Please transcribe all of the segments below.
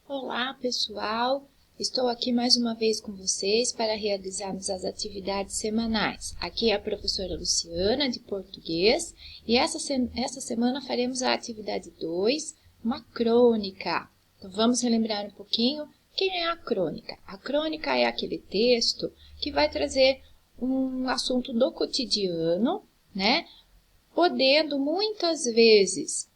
Olá, pessoal! Estou aqui mais uma vez com vocês para realizarmos as atividades semanais. Aqui é a professora Luciana, de português, e essa semana faremos a atividade 2, uma crônica. Então, vamos relembrar um pouquinho quem é a crônica. A crônica é aquele texto que vai trazer um assunto do cotidiano, né? Podendo muitas vezes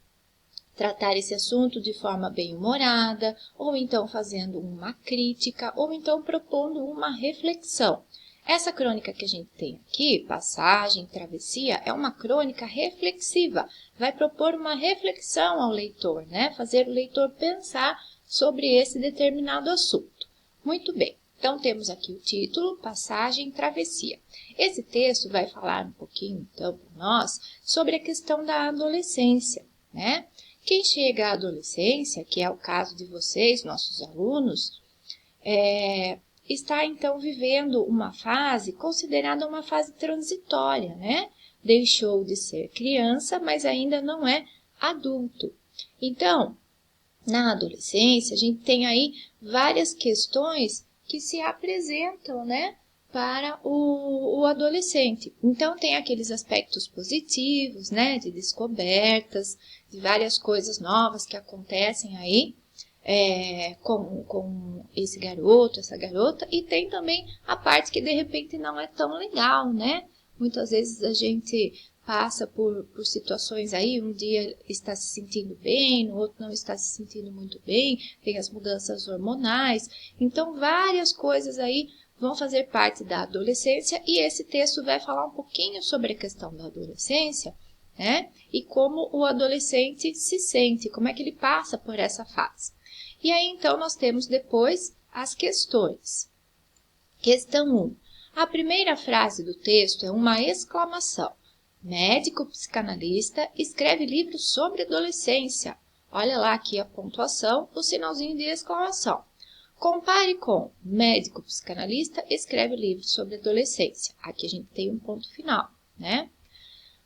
tratar esse assunto de forma bem-humorada, ou então fazendo uma crítica, ou então propondo uma reflexão. Essa crônica que a gente tem aqui, Passagem, Travessia, é uma crônica reflexiva. Vai propor uma reflexão ao leitor, né? Fazer o leitor pensar sobre esse determinado assunto. Muito bem. Então, temos aqui o título, Passagem, Travessia. Esse texto vai falar um pouquinho, então, para nós, sobre a questão da adolescência, né? Quem chega à adolescência, que é o caso de vocês, nossos alunos, está então vivendo uma fase considerada uma fase transitória, né? Deixou de ser criança, mas ainda não é adulto. Então, na adolescência, a gente tem aí várias questões que se apresentam, né? Para o adolescente. Então, tem aqueles aspectos positivos, né, de descobertas, de várias coisas novas que acontecem aí com esse garoto, essa garota, e tem também a parte que de repente não é tão legal, né? Muitas vezes a gente passa por situações aí, um dia está se sentindo bem, no outro não está se sentindo muito bem, tem as mudanças hormonais, então várias coisas aí vão fazer parte da adolescência e esse texto vai falar um pouquinho sobre a questão da adolescência, né? E como o adolescente se sente, como é que ele passa por essa fase. E aí, então, nós temos depois as questões. Questão 1. A primeira frase do texto é uma exclamação. Médico psicanalista escreve livro sobre adolescência. Olha lá aqui a pontuação, o sinalzinho de exclamação. Compare com médico psicanalista escreve livro sobre adolescência. Aqui a gente tem um ponto final, né?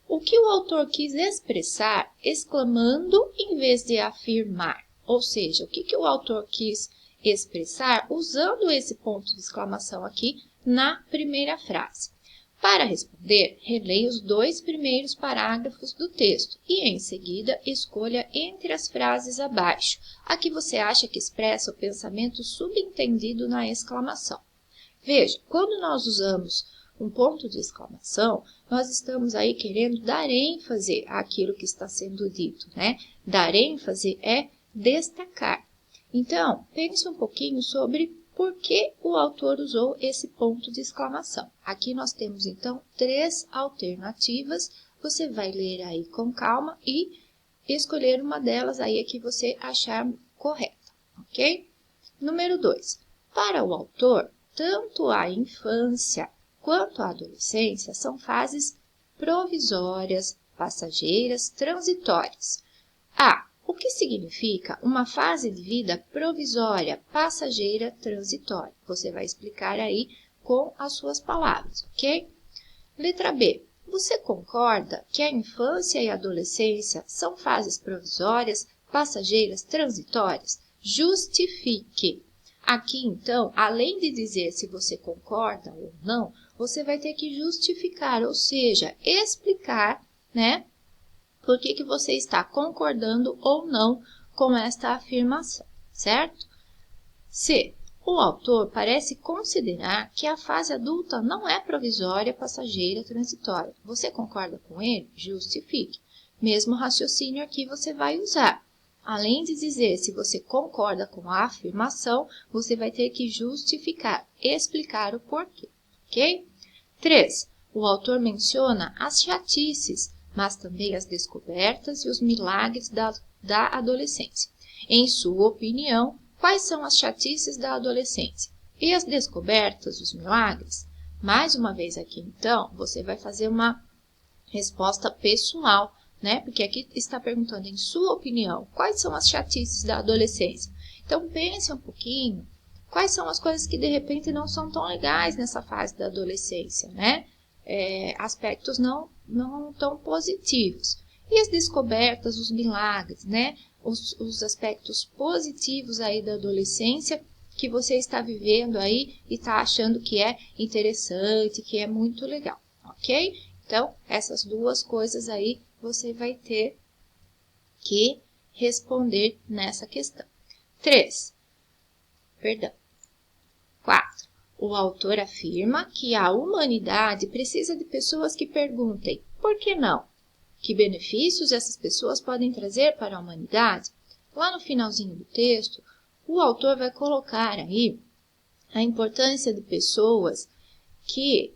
O que o autor quis expressar exclamando em vez de afirmar? Ou seja, o que o autor quis expressar usando esse ponto de exclamação aqui na primeira frase? Para responder, releia os 2 primeiros parágrafos do texto e, em seguida, escolha entre as frases abaixo a que você acha que expressa o pensamento subentendido na exclamação. Veja, quando nós usamos um ponto de exclamação, nós estamos aí querendo dar ênfase àquilo que está sendo dito, né? Dar ênfase é destacar. Então, pense um pouquinho sobre por que o autor usou esse ponto de exclamação. Aqui nós temos, então, 3 alternativas. Você vai ler aí com calma e escolher uma delas aí que você achar correta, ok? Número 2. Para o autor, tanto a infância quanto a adolescência são fases provisórias, passageiras, transitórias. O que significa uma fase de vida provisória, passageira, transitória? Você vai explicar aí com as suas palavras, ok? Letra B. Você concorda que a infância e a adolescência são fases provisórias, passageiras, transitórias? Justifique. Aqui, então, além de dizer se você concorda ou não, você vai ter que justificar, ou seja, explicar, né? Por que você está concordando ou não com esta afirmação, certo? C. O autor parece considerar que a fase adulta não é provisória, passageira, transitória. Você concorda com ele? Justifique. Mesmo raciocínio aqui você vai usar. Além de dizer se você concorda com a afirmação, você vai ter que justificar, explicar o porquê, ok? 3. O autor menciona as chatices, mas também as descobertas e os milagres da adolescência. Em sua opinião, quais são as chatices da adolescência? E as descobertas, os milagres? Mais uma vez aqui, então, você vai fazer uma resposta pessoal, né? Porque aqui está perguntando, em sua opinião, quais são as chatices da adolescência? Então, pense um pouquinho, quais são as coisas que, de repente, não são tão legais nessa fase da adolescência, né? Aspectos não tão positivos. E as descobertas, os milagres, né? os aspectos positivos aí da adolescência que você está vivendo aí e está achando que é interessante, que é muito legal, ok? Então, essas duas coisas aí você vai ter que responder nessa questão. 4. O autor afirma que a humanidade precisa de pessoas que perguntem por que não? Que benefícios essas pessoas podem trazer para a humanidade? Lá no finalzinho do texto, o autor vai colocar aí a importância de pessoas que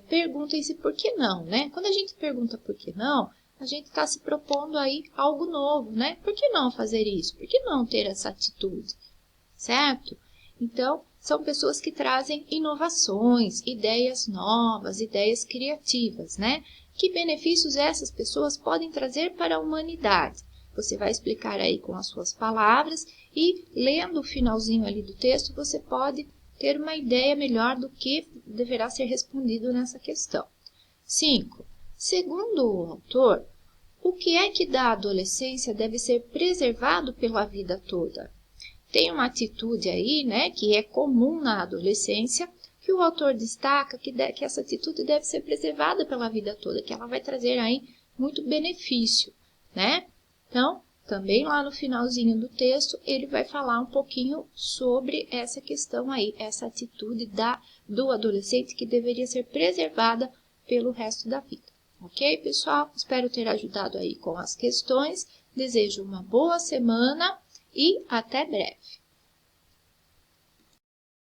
perguntem-se por que não, né? Quando a gente pergunta por que não, a gente está se propondo aí algo novo, né? Por que não fazer isso? Por que não ter essa atitude? Certo? Então, são pessoas que trazem inovações, ideias novas, ideias criativas, né? Que benefícios essas pessoas podem trazer para a humanidade? Você vai explicar aí com as suas palavras e, lendo o finalzinho ali do texto, você pode ter uma ideia melhor do que deverá ser respondido nessa questão. 5. Segundo o autor, o que é que da adolescência deve ser preservado pela vida toda? Tem uma atitude aí, né, que é comum na adolescência, que o autor destaca que essa atitude deve ser preservada pela vida toda, que ela vai trazer aí muito benefício, né? Então, também lá no finalzinho do texto, ele vai falar um pouquinho sobre essa questão aí, essa atitude do adolescente que deveria ser preservada pelo resto da vida. Ok, pessoal? Espero ter ajudado aí com as questões. Desejo uma boa semana e até breve.